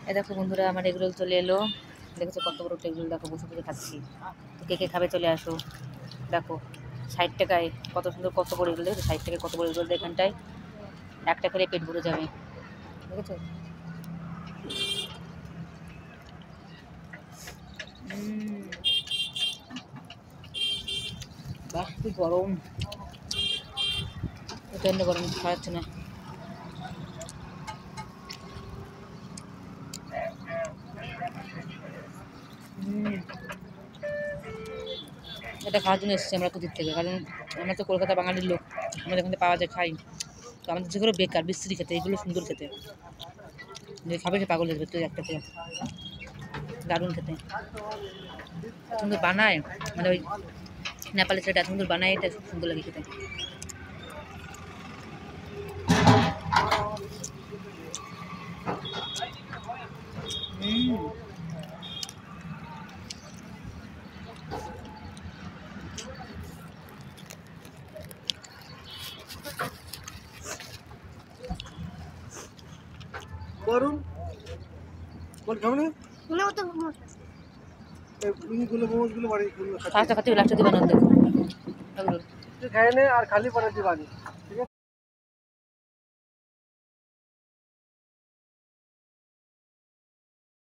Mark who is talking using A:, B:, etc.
A: এই দেখো বন্ধুরা, আমার এগরোল চলে এলো। দেখেছো কত বড় এগরোল, দেখো বসে বসে খাচ্ছি। তো কে কে খাবে চলে আসো। দেখো 60 টাকায় কত সুন্দর, কত বড় এগরোল দেখেছো, 60 টাকায় কত বড় এগরোল। এখানটায় একটা খেলে পেট ভরে যাবে, দেখেছো। বাহ কি গরম, প্রচন্ড গরম, খাওয়াচ্ছে না। এটা খাওয়ার জন্য এসেছি আমরা কুদির থেকে, কারণ আমরা তো কলকাতা বাঙালির লোক, আমাদের এখানে পাওয়া যায়, খাই। তো আমাদের যেগুলো বেকার বিশ্রী খেতে, এগুলো সুন্দর খেতে। যে খাবে সে পাগল হয়ে তুই একটা খেয়ে, দারুণ খেতে, সুন্দর বানায়। মানে ওই নেপালের ছেলেটা এত সুন্দর বানায়, এটা সুন্দর লাগে খেতে।
B: গরম বল খাবে না
A: খাওয়া খাতে লাস্টে দিবান দেখো
B: খায় না আর খালি পরে দিবানি।